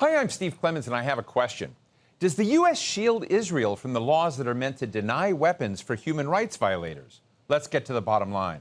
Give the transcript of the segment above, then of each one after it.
Hi, I'm Steve Clemons, and I have a question. Does the U.S. shield Israel from the laws that are meant to deny weapons for human rights violators? Let's get to the bottom line.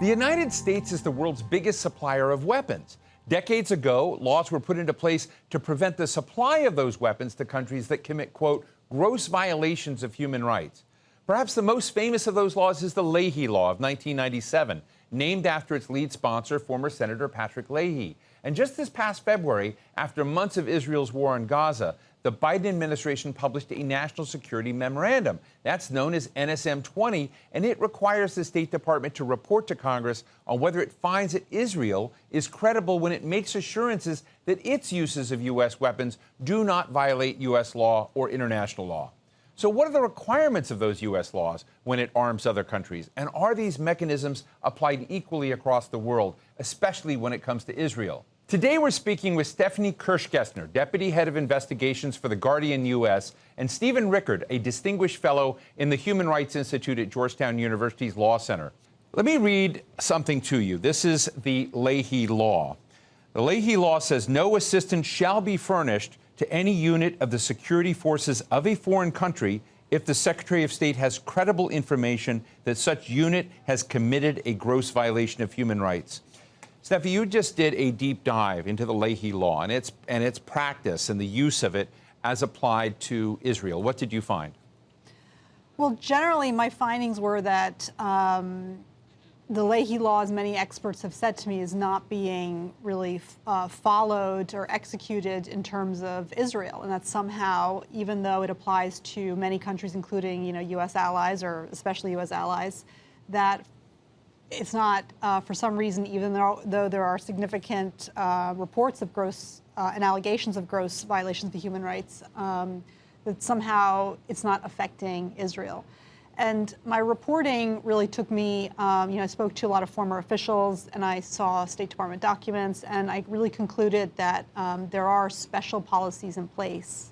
The United States is the world's biggest supplier of weapons. Decades ago, laws were put into place to prevent the supply of those weapons to countries that commit, quote, gross violations of human rights. Perhaps the most famous of those laws is the Ley Law of 1997, named after its lead sponsor, former Senator Patrick Leahy. And just this past February, after months of Israel's war on Gaza, the Biden administration published a national security memorandum. That's known as NSM 20, and it requires the State Department to report to Congress on whether it finds that Israel is credible when it makes assurances that its uses of U.S. weapons do not violate U.S. law or international law. So what are the requirements of those U.S. laws when it arms other countries? And are these mechanisms applied equally across the world, especially when it comes to Israel? Today, we're speaking with Stephanie Kirchgaessner, Deputy Head of Investigations for The Guardian U.S., and Stephen Rickard, a distinguished fellow in the Human Rights Institute at Georgetown University's Law Center. Let me read something to you. This is the Leahy Law. The Leahy Law says no assistance shall be furnished to any unit of the security forces of a foreign country if the Secretary of State has credible information that such unit has committed a gross violation of human rights. Steffi, you just did a deep dive into the Leahy Law and its practice and the use of it as applied to Israel. What did you find? Well, generally, my findings were that the Leahy Law, as many experts have said to me, is not being really followed or executed in terms of Israel, and that somehow, even though it applies to many countries, including U.S. allies or especially U.S. allies, that it's not, for some reason, even though there are significant reports of gross and allegations of gross violations of human rights, that somehow it's not affecting Israel. And my reporting really took me, I spoke to a lot of former officials and I saw State Department documents, and I really concluded that there are special policies in place.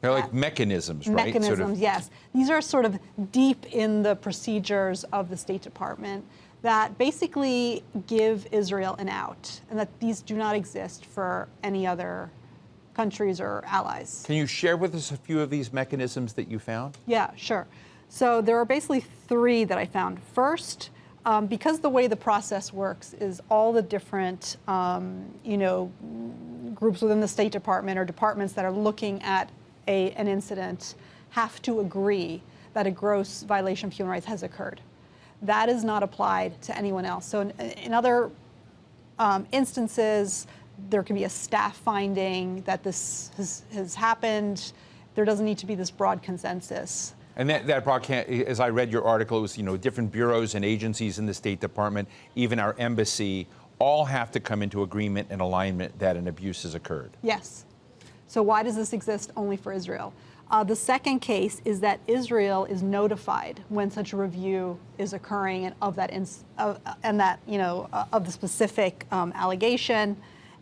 They're like mechanisms, right? Mechanisms, yes. These are sort of deep in the procedures of the State Department that basically give Israel an out, and that these do not exist for any other countries or allies. Can you share with us a few of these mechanisms that you found? Yeah, sure. So there are basically three that I found. First, because the way the process works is all the different, groups within the State Department or departments that are looking at an incident have to agree that a gross violation of human rights has occurred. That is not applied to anyone else. So in other instances, there can be a staff finding that this has happened. There doesn't need to be this broad consensus. And that broadcast, as I read your article, it was, different bureaus and agencies in the State Department, even our embassy, all have to come into agreement and alignment that an abuse has occurred. Yes. So why does this exist only for Israel? The second case is that Israel is notified when such a review is occurring and of the specific allegation,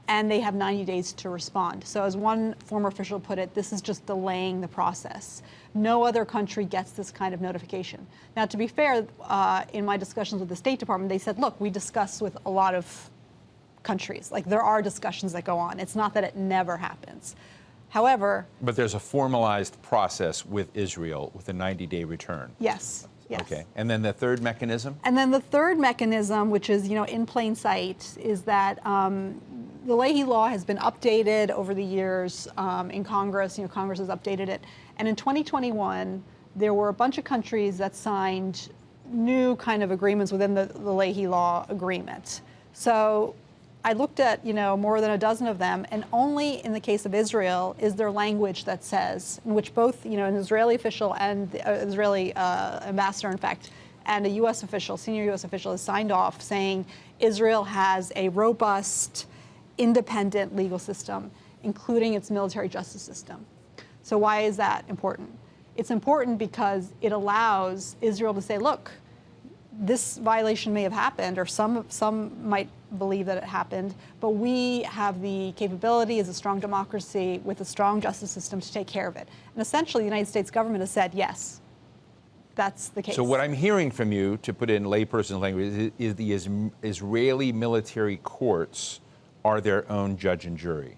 and they have 90 days to respond. So as one former official put it, this is just delaying the process. No other country gets this kind of notification. Now, to be fair, in my discussions with the State Department, they said, look, we discuss with a lot of countries. Like, there are discussions that go on. It's not that it never happens. However... But there's a formalized process with Israel with a 90-day return. Yes. Yes. Okay. And then the third mechanism? And then the third mechanism, which is, in plain sight, is that the Leahy Law has been updated over the years in Congress. Congress has updated it. And in 2021, there were a bunch of countries that signed new kind of agreements within the Leahy Law agreement. So I looked at, more than a dozen of them, and only in the case of Israel is there language that says, in which both, an Israeli official and the Israeli ambassador, in fact, and a U.S. official, senior U.S. official, has signed off saying Israel has a robust, independent legal system, including its military justice system. So why is that important? It's important because it allows Israel to say, look, this violation may have happened, or some might believe that it happened, but we have the capability as a strong democracy with a strong justice system to take care of it. And essentially, the United States government has said, yes, that's the case. So what I'm hearing from you, to put it in layperson's language, is the Israeli military courts are their own judge and jury.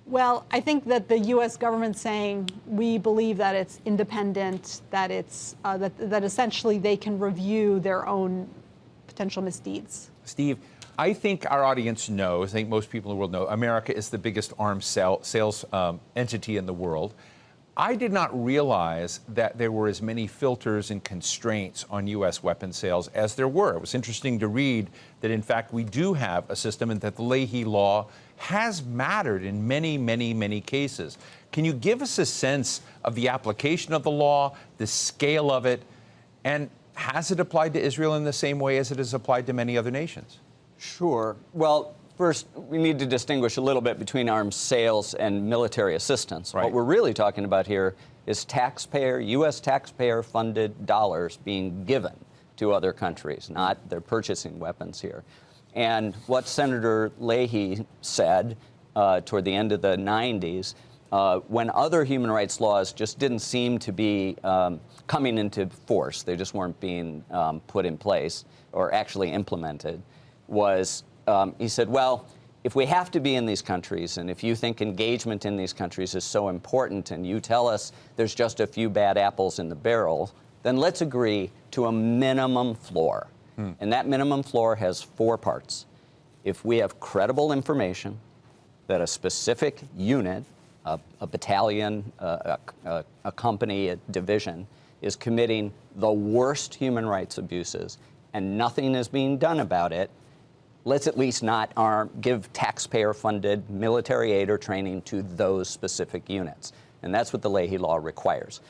Well, I think that the U.S. government's saying we believe that it's independent, that it's that essentially they can review their own potential misdeeds. Steve, I think our audience knows, I think most people in the world know, America is the biggest arms sales entity in the world. I did not realize that there were as many filters and constraints on U.S. weapons sales as there were. It was interesting to read that, in fact, we do have a system and that the Ley Law has mattered in many, many, many cases. Can you give us a sense of the application of the law, the scale of it, and has it applied to Israel in the same way as it has applied to many other nations? Sure. Well, first, we need to distinguish a little bit between arms sales and military assistance. Right. What we're really talking about here is U.S. taxpayer-funded dollars being given to other countries, not they're purchasing weapons here. And what Senator Leahy said toward the end of the 90s, when other human rights laws just didn't seem to be coming into force, they just weren't being put in place or actually implemented, was he said, well, if we have to be in these countries, and if you think engagement in these countries is so important, and you tell us there's just a few bad apples in the barrel, then let's agree to a minimum floor. And that minimum floor has 4 parts. If we have credible information that a specific unit, a battalion, a company, a division, is committing the worst human rights abuses and nothing is being done about it, let's at least not give taxpayer-funded military aid or training to those specific units. And that's what the Ley Law requires.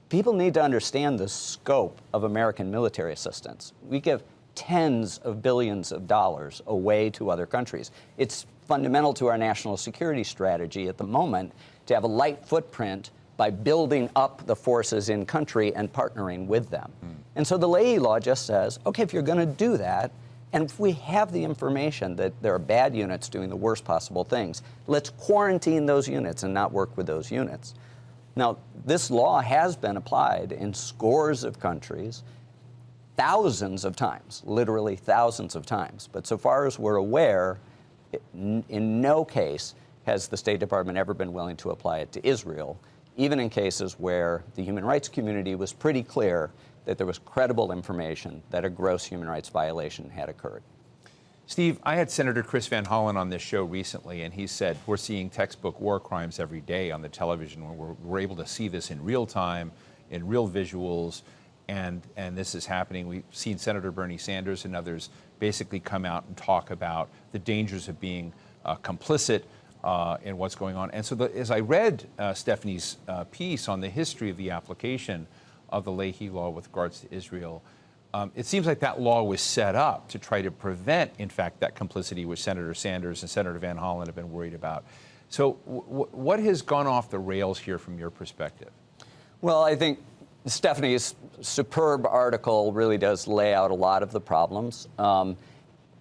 People need to understand the scope of American military assistance. We give tens of billions of dollars away to other countries. It's fundamental to our national security strategy at the moment to have a light footprint by building up the forces in country and partnering with them. And so the Ley Law just says, okay, if you're going to do that, and if we have the information that there are bad units doing the worst possible things, let's quarantine those units and not work with those units. Now, this law has been applied in scores of countries, thousands of times, literally thousands of times. But so far as we're aware, in no case has the State Department ever been willing to apply it to Israel, even in cases where the human rights community was pretty clear that there was credible information that a gross human rights violation had occurred. Steve, I had Senator Chris Van Hollen on this show recently, and he said we're seeing textbook war crimes every day on the television. We're able to see this in real time, in real visuals, and this is happening. We've seen Senator Bernie Sanders and others basically come out and talk about the dangers of being complicit in what's going on. And so as I read Stephanie's piece on the history of the application of the Ley Law with regards to Israel, it seems like that law was set up to try to prevent, in fact, that complicity which Senator Sanders and Senator Van Hollen have been worried about. So what has gone off the rails here from your perspective? Well, I think Stephanie's superb article really does lay out a lot of the problems. Now,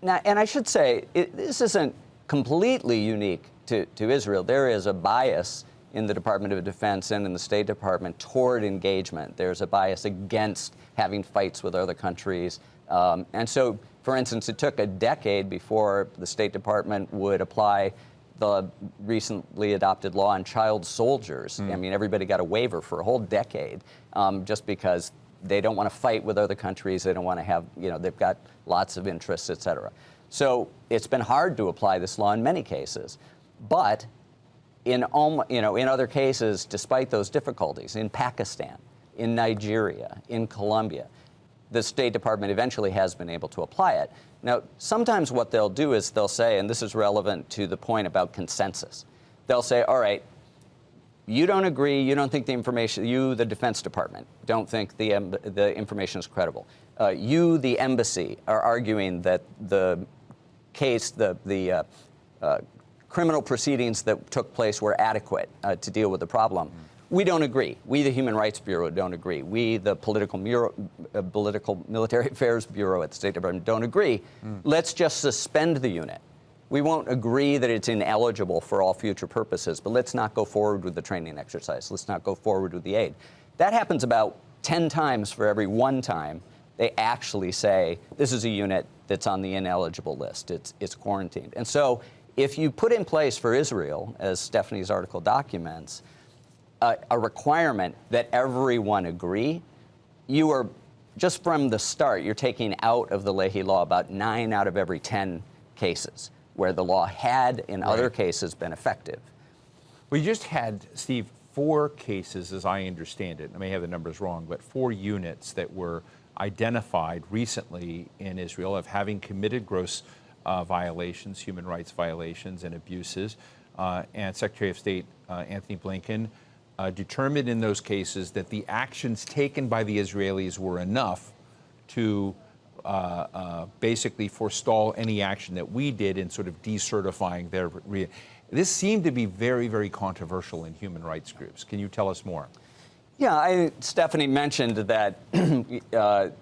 and I should say, this isn't completely unique to Israel. There is a bias in the Department of Defense and in the State Department toward engagement. There's a bias against having fights with other countries. And so, for instance, it took a decade before the State Department would apply the recently adopted law on child soldiers. I mean, everybody got a waiver for a whole decade just because they don't want to fight with other countries. They don't want to have, they've got lots of interests, et cetera. So it's been hard to apply this law in many cases. But in other cases, despite those difficulties, in Pakistan, in Nigeria, in Colombia, the State Department eventually has been able to apply it. Now, sometimes what they'll do is they'll say, and this is relevant to the point about consensus, they'll say, all right, you don't agree, you don't think the information, you, the Defense Department, don't think the information is credible. You, the embassy, are arguing that the case, the criminal proceedings that took place were adequate to deal with the problem. We don't agree. We, the Human Rights Bureau, don't agree. We, the Political Military Affairs Bureau at the State Department, don't agree. Let's just suspend the unit. We won't agree that it's ineligible for all future purposes, but let's not go forward with the training exercise. Let's not go forward with the aid. That happens about 10 times for every one time they actually say, this is a unit that's on the ineligible list. It's quarantined. And so if you put in place for Israel, as Stephanie's article documents, a requirement that everyone agree, you are, just from the start, you're taking out of the Leahy law about 9 out of every 10 cases where the law had, in other cases, been effective. We just had, Steve, 4 cases, as I understand it. I may have the numbers wrong, but 4 units that were identified recently in Israel of having committed gross violations, human rights violations and abuses. And Secretary of State Anthony Blinken determined in those cases that the actions taken by the Israelis were enough to basically forestall any action that we did in sort of decertifying their. This seemed to be very, very controversial in human rights groups. Can you tell us more? Yeah, Stephanie mentioned that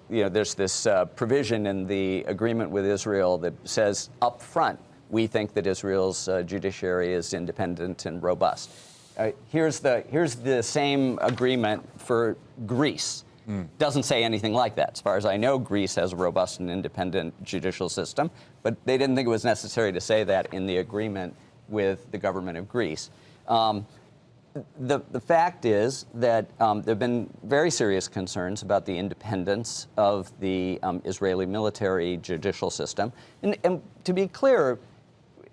there's this provision in the agreement with Israel that says up front, we think that Israel's judiciary is independent and robust. Here's the same agreement for Greece. Doesn't say anything like that. As far as I know, Greece has a robust and independent judicial system, but they didn't think it was necessary to say that in the agreement with the government of Greece. The fact is that there have been very serious concerns about the independence of the Israeli military judicial system. And to be clear,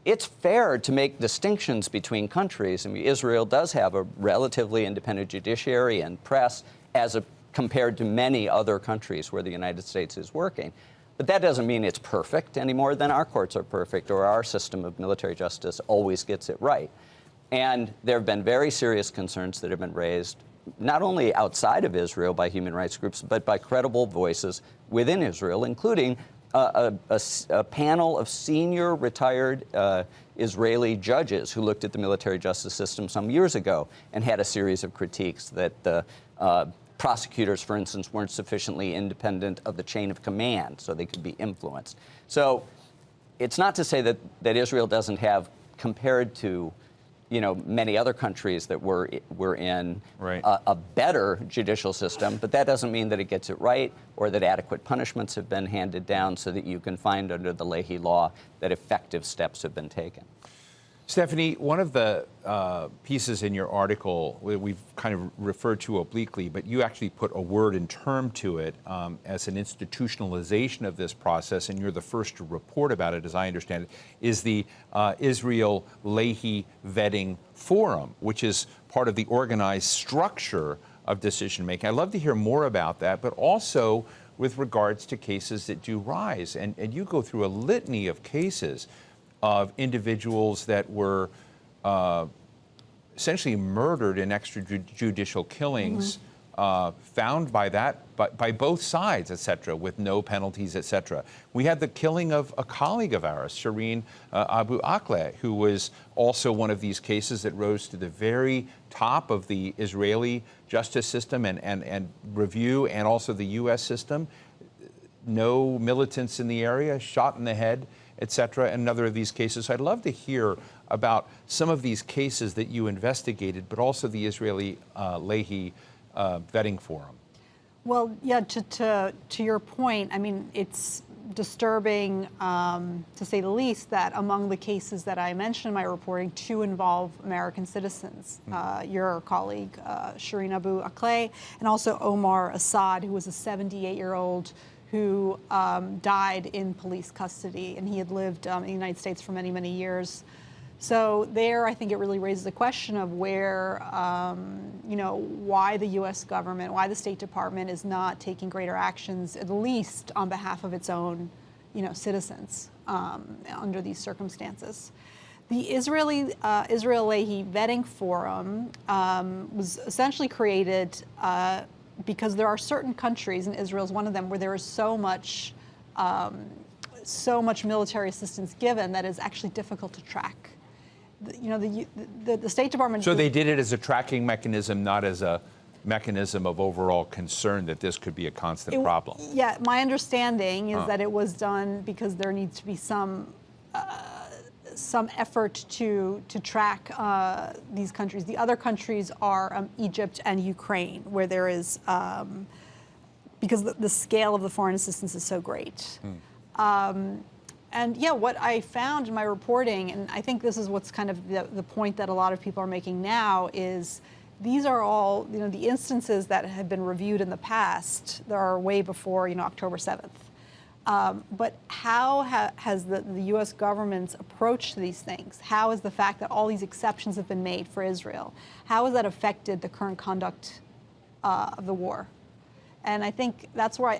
it's fair to make distinctions between countries. I mean, Israel does have a relatively independent judiciary and press compared to many other countries where the United States is working. But that doesn't mean it's perfect any more than our courts are perfect or our system of military justice always gets it right. And there have been very serious concerns that have been raised, not only outside of Israel by human rights groups, but by credible voices within Israel, including a panel of senior retired Israeli judges who looked at the military justice system some years ago and had a series of critiques that the prosecutors, for instance, weren't sufficiently independent of the chain of command so they could be influenced. So it's not to say that Israel doesn't have, compared to many other countries that we're in, a better judicial system, but that doesn't mean that it gets it right or that adequate punishments have been handed down so that you can find under the Leahy law that effective steps have been taken. Stephanie, one of the pieces in your article we've kind of referred to obliquely, but you actually put a word and term to it as an institutionalization of this process, and you're the first to report about it, as I understand it, is the Israel Leahy Vetting Forum, which is part of the organized structure of decision-making. I'd love to hear more about that, but also with regards to cases that do rise. And you go through a litany of cases of individuals that were essentially murdered in extrajudicial killings, found by both sides, et cetera, with no penalties, et cetera. We had the killing of a colleague of ours, Shireen Abu Akleh, who was also one of these cases that rose to the very top of the Israeli justice system and review, and also the U.S. system. No militants in the area, shot in the head, et cetera, and another of these cases. I'd love to hear about some of these cases that you investigated, but also the Israeli Leahy Vetting Forum. Well, yeah, to your point, I mean, it's disturbing, to say the least, that among the cases that I mentioned in my reporting, 2 involve American citizens. Your colleague, Shireen Abu Akleh, and also Omar Assad, who was a 78-year-old who died in police custody, and he had lived in the United States for many, many years. So there, I think it really raises the question of where, why the U.S. government, why the State Department is not taking greater actions, at least on behalf of its own, citizens under these circumstances. The Israel Leahy Vetting Forum was essentially created because there are certain countries, and Israel is one of them, where there is so much military assistance given that is actually difficult to track. The State Department. So they did it as a tracking mechanism, not as a mechanism of overall concern that this could be a constant problem. Yeah, my understanding is that it was done because there needs to be some some effort to track these countries. The other countries are Egypt and Ukraine, where there is, because the scale of the foreign assistance is so great. And yeah, what I found in my reporting, and I think this is what's kind of the point that a lot of people are making now, is these are all, the instances that have been reviewed in the past. There are way before, October 7th. But how has the U.S. government's approach to these things? How is the fact that all these exceptions have been made for Israel? How has that affected the current conduct of the war? And I think that's where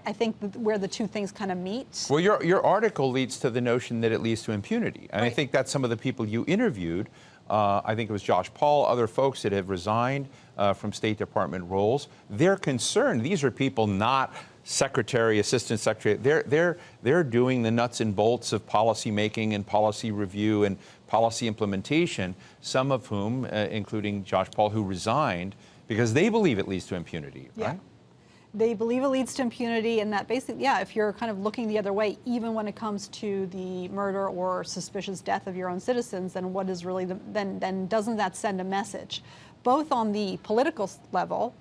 where the two things kind of meet. Well, your article leads to the notion that it leads to impunity. And I think that's some of the people you interviewed. I think it was Josh Paul, other folks that have resigned from State Department roles. They're concerned. These are people not secretary, assistant secretary. They're doing the nuts and bolts of policy making and policy review and policy implementation, some of whom, including Josh Paul, who resigned because they believe it leads to impunity, right? They believe it leads to impunity, and that basically, if you're kind of looking the other way, even when it comes to the murder or suspicious death of your own citizens, then what is really then doesn't that send a message, both on the political level,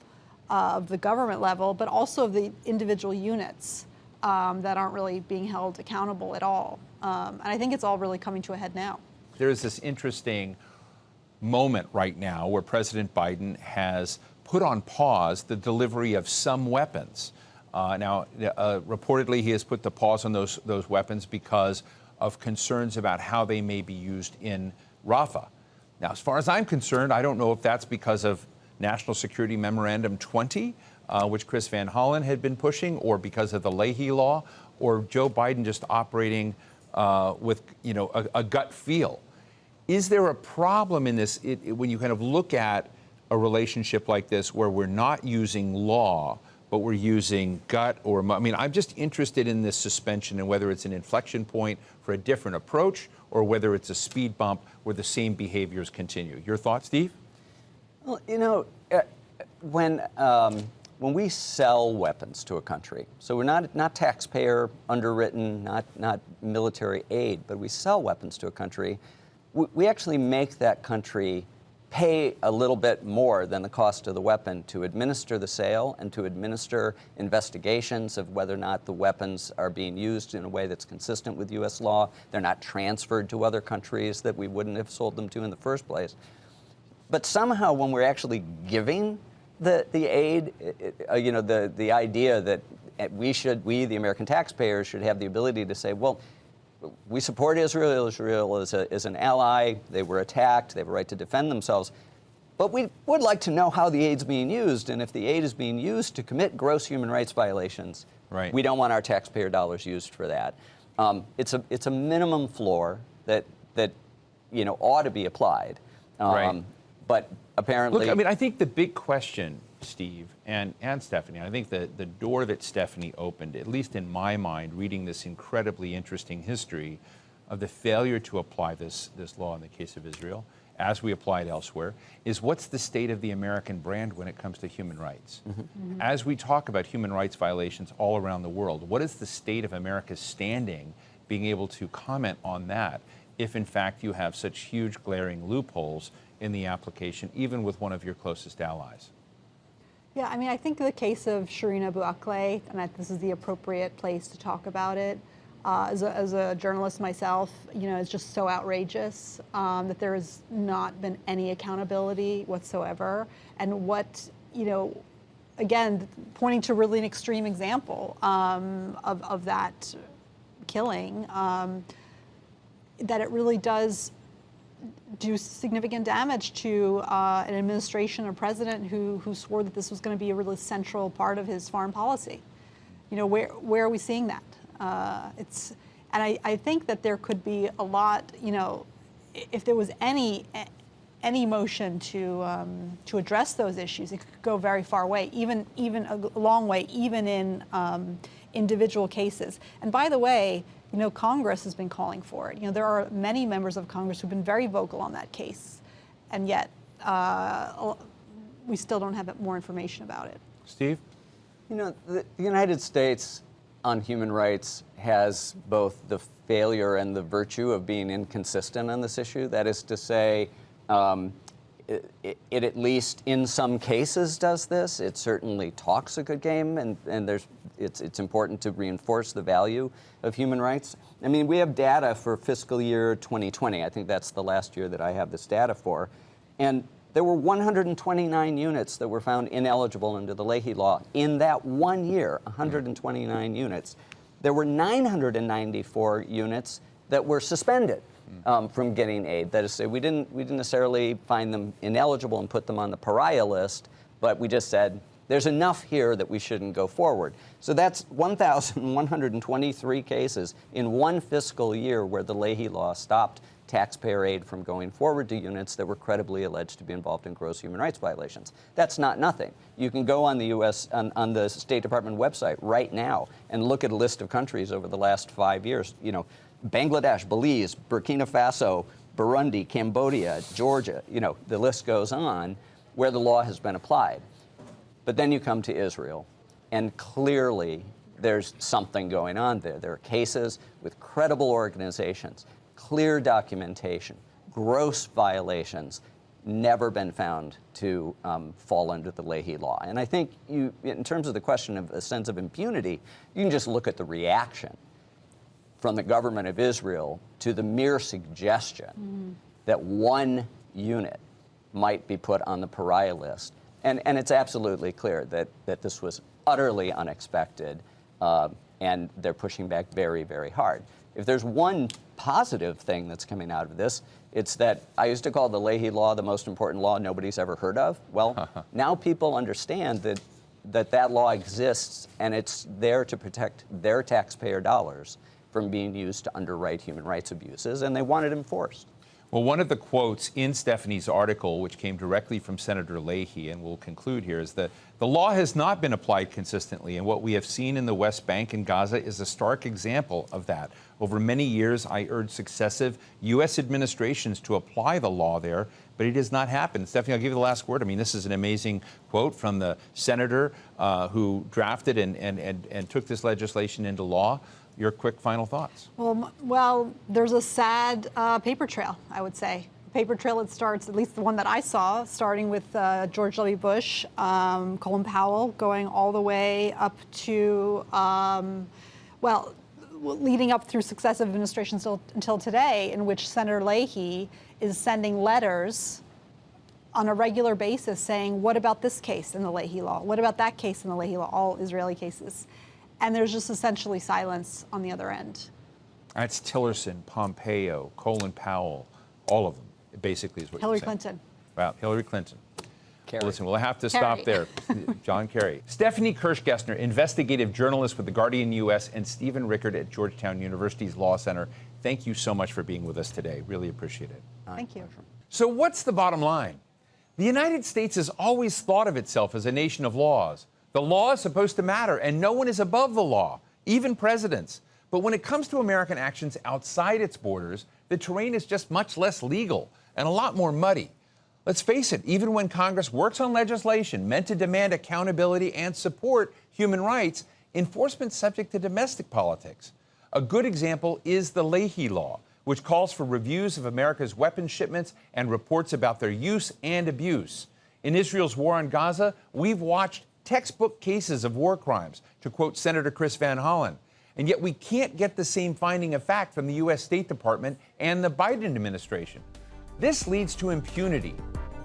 of the government level, but also of the individual units that aren't really being held accountable at all. And I think it's all really coming to a head now. There's this interesting moment right now where President Biden has put on pause the delivery of some weapons. Reportedly, he has put the pause on those weapons because of concerns about how they may be used in Rafah. Now, as far as I'm concerned, I don't know if that's because of National Security Memorandum 20, which Chris Van Hollen had been pushing, or because of the Ley Law, or Joe Biden just operating with a gut feel. Is there a problem in this when you kind of look at a relationship like this where we're not using law, but we're using gut I'm just interested in this suspension and whether it's an inflection point for a different approach or whether it's a speed bump where the same behaviors continue. Your thoughts, Steve? Well, when we sell weapons to a country, so we're not taxpayer underwritten, not military aid, but we sell weapons to a country, we actually make that country pay a little bit more than the cost of the weapon to administer the sale and to administer investigations of whether or not the weapons are being used in a way that's consistent with U.S. law. They're not transferred to other countries that we wouldn't have sold them to in the first place. But somehow when we're actually giving the aid, the idea that we, the American taxpayers, should have the ability to say, well, we support Israel. Israel is an ally. They were attacked. They have a right to defend themselves. But we would like to know how the aid's being used. And if the aid is being used to commit gross human rights violations, we don't want our taxpayer dollars used for that. It's a minimum floor that ought to be applied. But apparently, look, I think the big question, Steve and Stephanie, I think the door that Stephanie opened, at least in my mind, reading this incredibly interesting history of the failure to apply this law in the case of Israel, as we apply it elsewhere, is what's the state of the American brand when it comes to human rights? As we talk about human rights violations all around the world, what is the state of America's standing being able to comment on that if, in fact, you have such huge glaring loopholes in the application, even with one of your closest allies? Yeah, I think the case of Shireen Abu Akleh, and this is the appropriate place to talk about it. As a journalist myself, it's just so outrageous that there has not been any accountability whatsoever. And again, pointing to really an extreme example of that killing, that it really does do significant damage to an administration or president who swore that this was going to be a really central part of his foreign policy. Where are we seeing that? And I think that there could be a lot. If there was any motion to address those issues, it could go very far away, even a long way, even in individual cases. And by the way, Congress has been calling for it. There are many members of Congress who've been very vocal on that case, and yet we still don't have more information about it. Steve? The United States on human rights has both the failure and the virtue of being inconsistent on this issue. That is to say, it at least in some cases does this. It certainly talks a good game, and it's important to reinforce the value of human rights. I mean, we have data for fiscal year 2020. I think that's the last year that I have this data for. And there were 129 units that were found ineligible under the Leahy Law. In that 1 year, 129 units. There were 994 units that were suspended from getting aid. That is to say, we didn't necessarily find them ineligible and put them on the pariah list, but we just said, there's enough here that we shouldn't go forward. So that's 1,123 cases in one fiscal year where the Leahy Law stopped taxpayer aid from going forward to units that were credibly alleged to be involved in gross human rights violations. That's not nothing. You can go on the on the State Department website right now and look at a list of countries over the last 5 years. You know, Bangladesh, Belize, Burkina Faso, Burundi, Cambodia, Georgia. You know, the list goes on where the law has been applied. But then you come to Israel, and clearly there's something going on there. There are cases with credible organizations, clear documentation, gross violations, never been found to fall under the Leahy Law. And I think in terms of the question of a sense of impunity, you can just look at the reaction from the government of Israel to the mere suggestion that one unit might be put on the pariah list. And it's absolutely clear that this was utterly unexpected, and they're pushing back very, very hard. If there's one positive thing that's coming out of this, it's that I used to call the Leahy Law the most important law nobody's ever heard of. Well, now people understand that law exists, and it's there to protect their taxpayer dollars from being used to underwrite human rights abuses, and they want it enforced. Well, one of the quotes in Stephanie's article, which came directly from Senator Leahy, and we'll conclude here, is that the law has not been applied consistently, and what we have seen in the West Bank and Gaza is a stark example of that. Over many years, I urged successive U.S. administrations to apply the law there, but it has not happened. Stephanie, I'll give you the last word. I mean, this is an amazing quote from the senator who drafted and took this legislation into law. Your quick final thoughts. Well, there's a sad paper trail, I would say. Paper trail, it starts, at least the one that I saw, starting with George W. Bush, Colin Powell, going all the way up to, leading up through successive administrations until today, in which Senator Leahy is sending letters on a regular basis saying, what about this case in the Leahy Law? What about that case in the Leahy Law? All Israeli cases. And there's just essentially silence on the other end. That's Tillerson, Pompeo, Colin Powell, all of them, basically is what Hillary you're saying. Clinton. Wow, Hillary Clinton. Kerry. Well, listen, we'll have to stop there. John Kerry. Stephanie Kirchgaessner, investigative journalist with The Guardian U.S., and Stephen Rickard at Georgetown University's Law Center. Thank you so much for being with us today. Really appreciate it. Thank you. So what's the bottom line? The United States has always thought of itself as a nation of laws. The law is supposed to matter, and no one is above the law, even presidents. But when it comes to American actions outside its borders, the terrain is just much less legal and a lot more muddy. Let's face it, even when Congress works on legislation meant to demand accountability and support human rights, enforcement's subject to domestic politics. A good example is the Leahy Law, which calls for reviews of America's weapons shipments and reports about their use and abuse. In Israel's war on Gaza, we've watched textbook cases of war crimes, to quote Senator Chris Van Hollen. And yet we can't get the same finding of fact from the U.S. State Department and the Biden administration. This leads to impunity,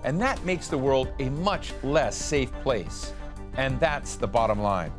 and that makes the world a much less safe place. And that's the bottom line.